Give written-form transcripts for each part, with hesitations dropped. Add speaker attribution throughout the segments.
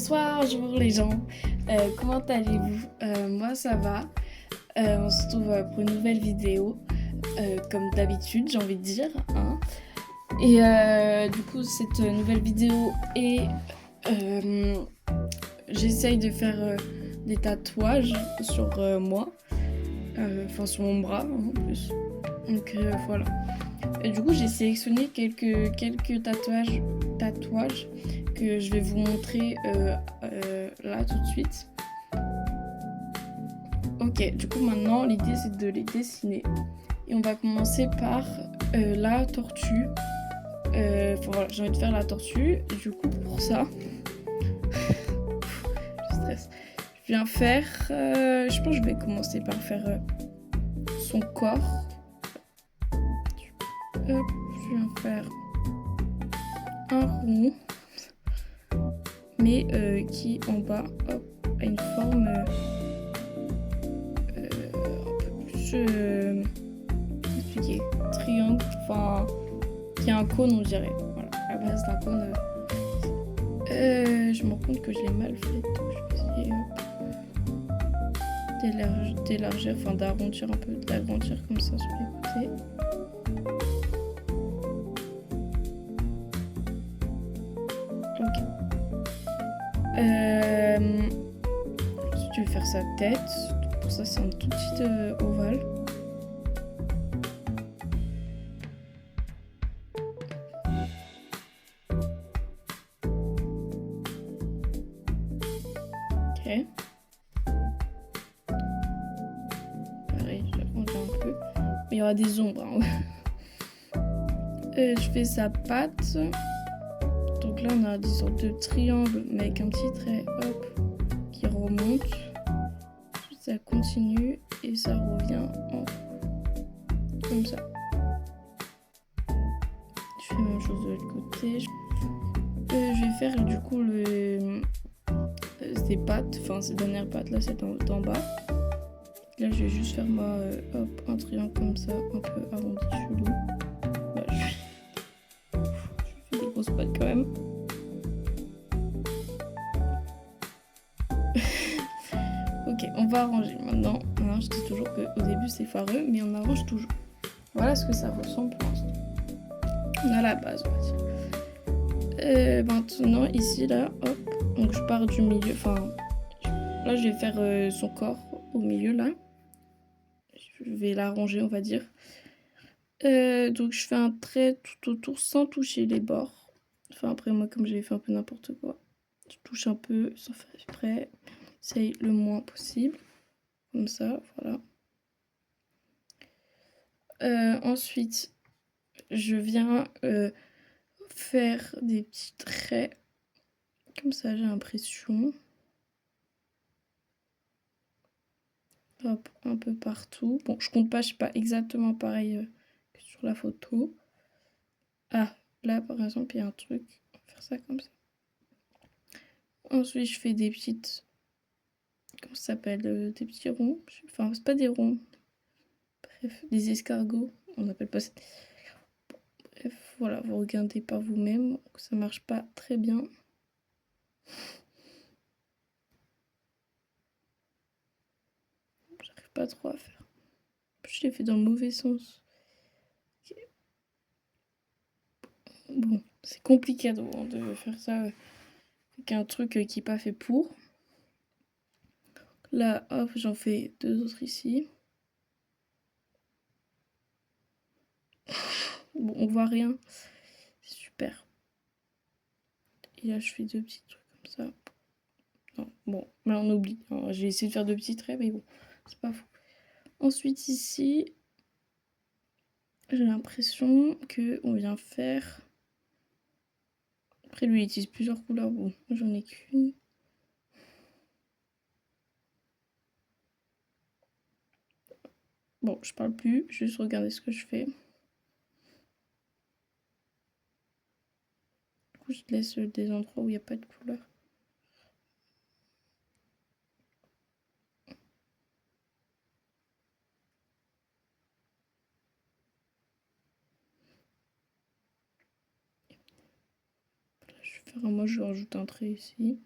Speaker 1: Bonjour les gens. Comment allez-vous? Moi ça va. On se retrouve pour une nouvelle vidéo, comme d'habitude j'ai envie de dire, hein. Et du coup cette nouvelle vidéo est... j'essaye de faire des tatouages sur moi, enfin sur mon bras hein, en plus. Donc voilà. Et du coup j'ai sélectionné quelques tatouages que je vais vous montrer là tout de suite. Ok, du coup maintenant l'idée c'est de les dessiner. Et on va commencer par la tortue. Voilà, j'ai envie de faire la tortue. Et du coup pour ça, je stresse. Je viens faire, je pense que je vais commencer par faire son corps. Hop, je viens faire un rond, mais qui en bas, hop, a une forme un peu plus expliquer, triangle, enfin qui a un cône on dirait. Voilà, à la base d'un cône. Je me rends compte que je l'ai mal fait, donc je vais essayer d'élargir, enfin d'arrondir un peu, d'agrandir comme ça sur les côtés. Ok. Ensuite, je vais faire sa tête. Pour ça, c'est un tout petit ovale. Ok. Pareil, j'agrandis un peu. Mais il y aura des ombres. Hein. Je fais sa patte. Donc là, on a des sortes de triangles, mais avec un petit trait, hop, qui remonte. Ensuite, ça continue et ça revient en comme ça. Je fais la même chose de l'autre côté. Je vais faire du coup ces pattes, enfin ces dernières pattes là, c'est en bas. Là, je vais juste faire moi, hop, un triangle comme ça, un peu arrondi chelou. Voilà, je fais des grosses pattes quand même. Ok, on va arranger maintenant. Alors, je dis toujours qu'au début c'est foireux, mais on arrange toujours. Voilà ce que ça ressemble pour l'instant. On a la base, on va dire. Maintenant, ici, là, hop, donc je pars du milieu, enfin, là je vais faire son corps au milieu, là. Je vais l'arranger, on va dire. Donc je fais un trait tout autour sans toucher les bords. Enfin, après, moi, comme j'avais fait un peu n'importe quoi, je touche un peu sans faire exprès. J'essaye le moins possible. Comme ça, voilà. Ensuite, je viens faire des petits traits. Comme ça, j'ai l'impression. Hop, un peu partout. Bon, je compte pas, je sais pas exactement pareil que sur la photo. Ah, là, par exemple, il y a un truc. On va faire ça comme ça. Ensuite, je fais des petites... Comment ça s'appelle des petits ronds. Enfin, c'est pas des ronds. Bref, des escargots. On appelle pas ça... Bref, voilà, vous regardez par vous-même. Ça marche pas très bien. J'arrive pas trop à faire. Je l'ai fait dans le mauvais sens. Okay. Bon, c'est compliqué de faire ça avec un truc qui est pas fait pour. Là, hop, j'en fais deux autres ici. Bon, on voit rien. C'est super. Et là, je fais deux petits trucs comme ça. Non, bon, là, on oublie. J'ai essayé de faire deux petits traits, mais bon, c'est pas fou. Ensuite, ici, j'ai l'impression qu'on vient faire... Après, lui, il utilise plusieurs couleurs. Bon, moi, j'en ai qu'une. Bon, je parle plus, juste regarder ce que je fais. Du coup, je laisse des endroits où il n'y a pas de couleur. Là, je vais faire moi, je vais rajouter un trait ici.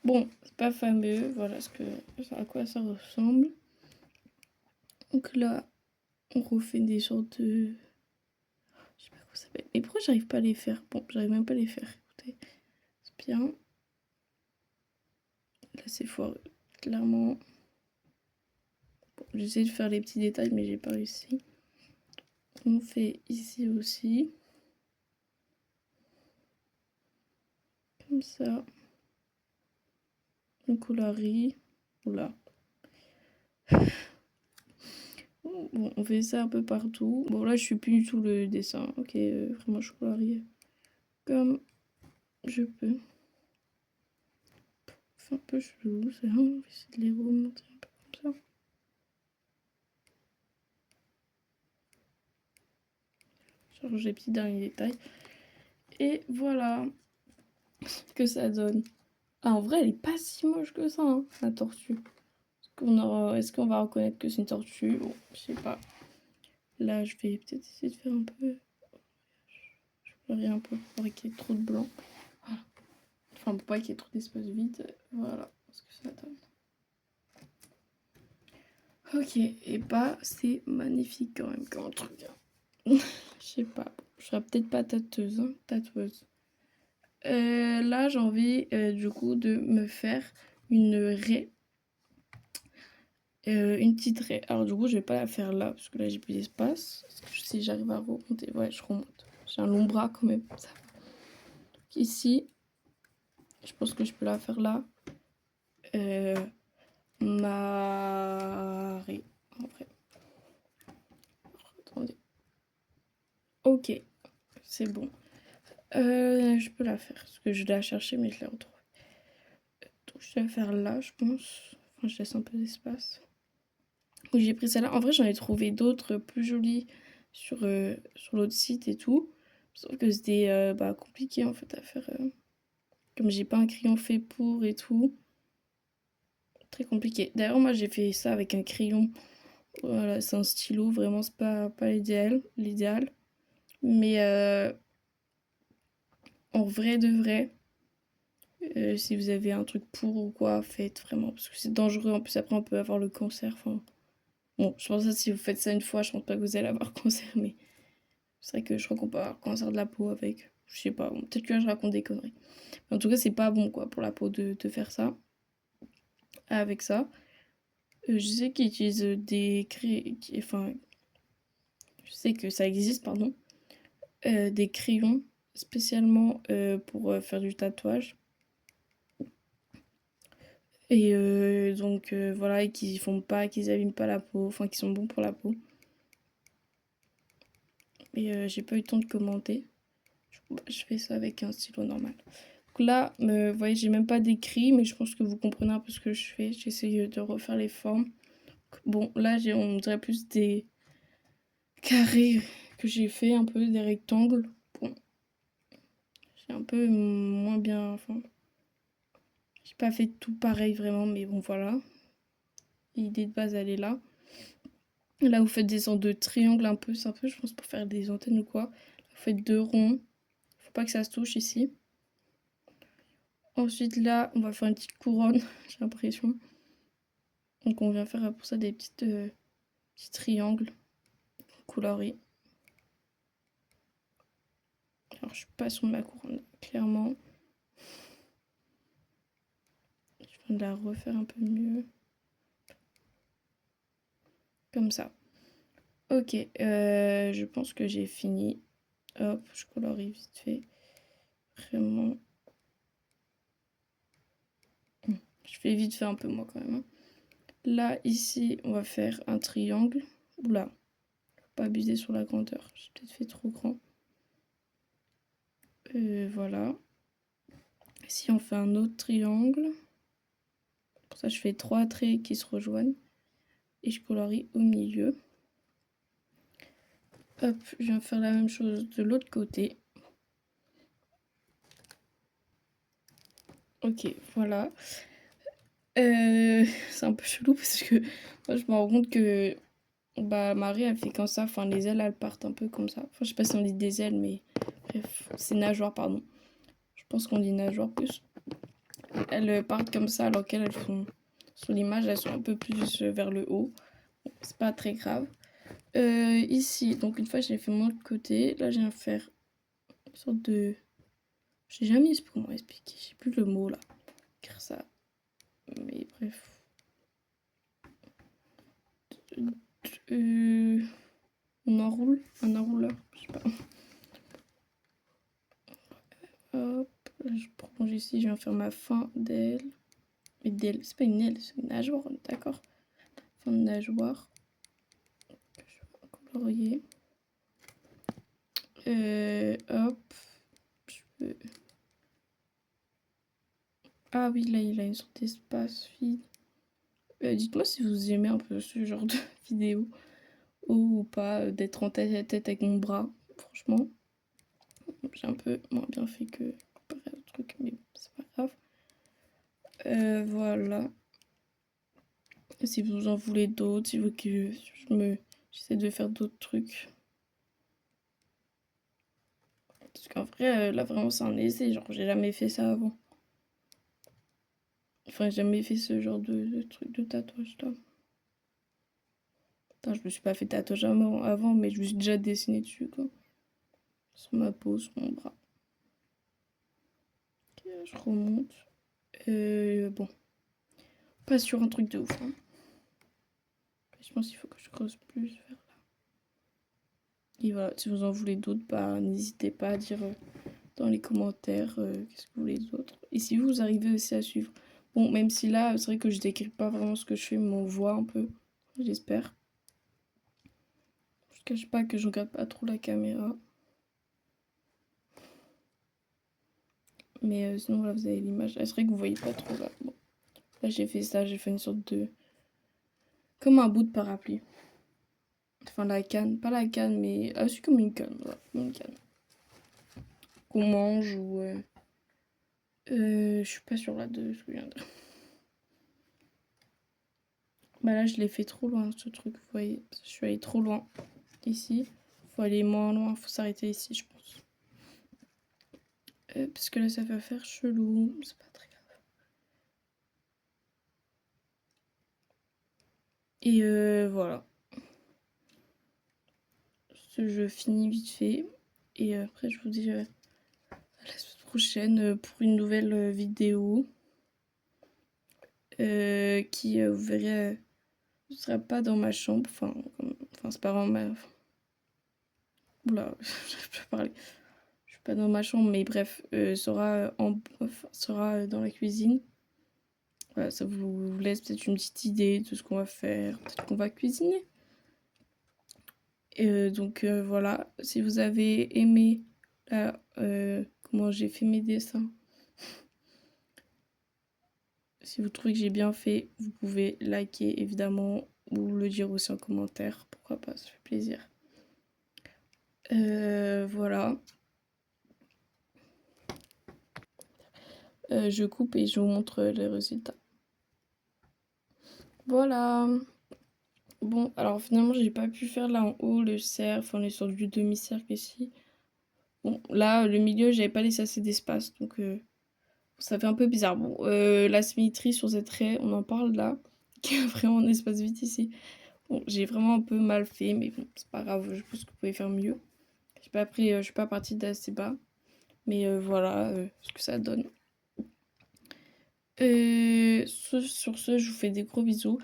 Speaker 1: Bon, c'est pas fameux, voilà à quoi ça ressemble. Donc là, on refait des sortes de... Je sais pas comment ça s'appelle. Mais pourquoi j'arrive pas à les faire? Bon, j'arrive même pas à les faire. Écoutez, c'est bien. Là, c'est foireux. Clairement. Bon, j'essaie de faire les petits détails, mais j'ai pas réussi. On fait ici aussi. Comme ça. On colorie. Oula. Bon, on fait ça un peu partout. Bon, là, je suis plus du tout le dessin. Ok, vraiment, je colorie comme je peux. C'est un peu chelou, ça. On va essayer de les remonter un peu comme ça. Change les petits derniers détails. Et voilà ce que ça donne. Ah, en vrai, elle est pas si moche que ça, hein, la tortue. Est-ce qu'on va reconnaître que c'est une tortue? Bon, je sais pas. Là, je vais peut-être essayer de faire un peu... Je pleurais un peu pour pas qu'il y ait trop de blanc. Voilà. Enfin, pour pas qu'il y ait trop d'espace vide. Voilà ce que ça donne. Ok, et bah, c'est magnifique quand même comme truc. Je sais pas. Je serais peut-être pas tatoueuse, hein, tatoueuse. Là, j'ai envie, du coup, de me faire une raie. Une petite raie. Alors, du coup, je vais pas la faire là, parce que là, j'ai plus d'espace. Si j'arrive à remonter, ouais, je remonte. J'ai un long bras quand même. Ça. Donc, ici, je pense que je peux la faire là. Ma raie. En vrai. Attendez. Ok, c'est bon. Je peux la faire, parce que je l'ai chercher, mais je l'ai retrouvée. Donc, je vais la faire là, je pense. Enfin, je laisse un peu d'espace. Donc, j'ai pris celle-là. En vrai, j'en ai trouvé d'autres plus jolies sur l'autre site et tout. Sauf que c'était compliqué en fait à faire. Comme j'ai pas un crayon fait pour et tout. Très compliqué. D'ailleurs, moi j'ai fait ça avec un crayon. Voilà, c'est un stylo. Vraiment, c'est pas l'idéal. Mais en vrai de vrai, si vous avez un truc pour ou quoi, faites vraiment. Parce que c'est dangereux. En plus, après, on peut avoir le cancer. Enfin, bon, je pense que si vous faites ça une fois, je pense pas que vous allez avoir cancer. Mais c'est vrai que je crois qu'on peut avoir cancer de la peau avec. Je sais pas. Bon, peut-être que là, je raconte des conneries. Mais en tout cas, c'est pas bon quoi pour la peau de faire ça. Avec ça. Je sais qu'ils utilisent enfin, je sais que ça existe, pardon. Des crayons spécialement pour faire du tatouage. Et donc voilà, et qu'ils abîment pas la peau, enfin qui sont bons pour la peau. Et j'ai pas eu le temps de commenter. Je fais ça avec un stylo normal. Donc là, vous voyez, j'ai même pas d'écrit, mais je pense que vous comprenez un peu ce que je fais. J'essaye de refaire les formes. Bon, là, on dirait plus des carrés que j'ai fait, un peu des rectangles. Bon, j'ai un peu moins bien, enfin, j'ai pas fait tout pareil vraiment, mais bon, voilà. L'idée de base, elle est là. Là, vous faites des sortes de triangles un peu, c'est un peu, je pense, pour faire des antennes ou quoi. Là, vous faites 2 ronds. Faut pas que ça se touche ici. Ensuite, là, on va faire une petite couronne, j'ai l'impression. Donc, on vient faire pour ça des petits triangles colorés. Alors, je suis pas sur ma couronne, clairement. Je viens de la refaire un peu mieux. Comme ça. Ok, je pense que j'ai fini. Hop, je colorie vite fait. Vraiment. Je fais vite fait un peu moi quand même. Hein. Là, ici, on va faire un triangle. Oula, faut pas abuser sur la grandeur. J'ai peut-être fait trop grand. Voilà. Ici, on fait un autre triangle. Pour ça, je fais 3 traits qui se rejoignent. Et je colorie au milieu. Hop, je viens faire la même chose de l'autre côté. Ok, voilà. C'est un peu chelou parce que moi, je me rends compte que Marie, elle fait comme ça. Enfin, les ailes, elles partent un peu comme ça. Enfin, je sais pas si on dit des ailes, mais bref, c'est nageoire, pardon. Je pense qu'on dit nageoire plus. elles partent comme ça alors qu'elles font sur l'image, elles sont un peu plus vers le haut. Bon, c'est pas très grave. Ici, donc une fois j'ai fait mon autre côté, là je viens faire une sorte de... Je sais jamais comment expliquer, j'ai plus le mot là. Écrire ça. Mais bref. On enroule, un enrouleur, je sais pas. Hop, là, je prolonge ici, je viens faire ma fin d'aile. Mais d'aile, c'est pas une aile, c'est une nageoire, on est d'accord. Fin de nageoire. Je vais colorier. Hop. Je peux... Ah oui, là, il a une sorte d'espace vide. Dites-moi si vous aimez un peu ce genre de vidéo. Ou pas, d'être en tête à tête avec mon bras. Franchement, j'ai un peu moins bien fait que comparé à d'autres trucs, mais c'est pas grave. Voilà. Si vous en voulez d'autres, si vous voulez que j'essaie de faire d'autres trucs. Parce qu'en vrai, là vraiment c'est un essai, genre j'ai jamais fait ça avant. Enfin, j'ai jamais fait ce genre de truc de tatouage là. Enfin, je me suis pas fait tatouage avant, mais je me suis déjà dessiné dessus quoi. Sur ma peau, sur mon bras. Ok, je remonte. Bon. Pas sur un truc de ouf. Hein. Je pense qu'il faut que je creuse plus vers là. Et voilà, si vous en voulez d'autres, bah, n'hésitez pas à dire dans les commentaires qu'est-ce que vous voulez d'autre. Et si vous arrivez aussi à suivre. Bon, même si là, c'est vrai que je décris pas vraiment ce que je fais, mais on voit un peu, j'espère. Je cache pas que je regarde pas trop la caméra. Mais sinon, là, vous avez l'image. C'est vrai que vous voyez pas trop là. Bon. Là, j'ai fait ça, j'ai fait une sorte de... Comme un bout de parapluie. Enfin, la canne. Pas la canne, mais... Ah, c'est comme une canne. Voilà, une canne. Qu'on mange ou... je suis pas sûre là de ce que je viens de... Bah là, je l'ai fait trop loin, ce truc, vous voyez. Je suis allée trop loin. Ici. Faut aller moins loin, faut s'arrêter ici, je pense. Parce que là, ça va faire chelou. C'est pas très grave. Et voilà. Ce jeu finit vite fait. Et après, je vous dis à la semaine prochaine pour une nouvelle vidéo. Qui, vous verrez, ne sera pas dans ma chambre. Enfin c'est pas vraiment ma... Oula, je peux parler. Je suis pas dans ma chambre, mais bref, sera dans la cuisine. Voilà, ça vous laisse peut-être une petite idée de ce qu'on va faire. Peut-être qu'on va cuisiner. Donc voilà, si vous avez aimé là, comment j'ai fait mes dessins, si vous trouvez que j'ai bien fait, vous pouvez liker évidemment ou le dire aussi en commentaire. Pourquoi pas, ça fait plaisir. Voilà. Je coupe et je vous montre les résultats. Voilà. Bon, alors finalement, j'ai pas pu faire là en haut le cercle, enfin, on est sur du demi-cercle ici. Bon, là, le milieu, j'avais pas laissé assez d'espace, donc ça fait un peu bizarre. Bon, la symétrie sur cette raie, on en parle là, qui a vraiment un espace vide ici. Bon, j'ai vraiment un peu mal fait, mais bon, c'est pas grave, je pense que vous pouvez faire mieux. Je suis pas partie d'assez bas, mais voilà ce que ça donne. Sur ce, je vous fais des gros bisous.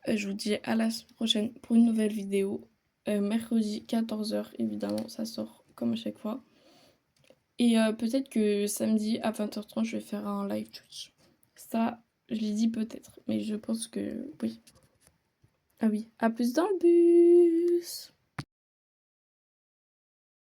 Speaker 1: Je vous dis à la semaine prochaine pour une nouvelle vidéo. Mercredi 14h, évidemment, ça sort comme à chaque fois. Et peut-être que samedi à 20h30, je vais faire un live Twitch. Ça, je l'ai dit peut-être, mais je pense que oui. Ah oui, à plus dans le bus!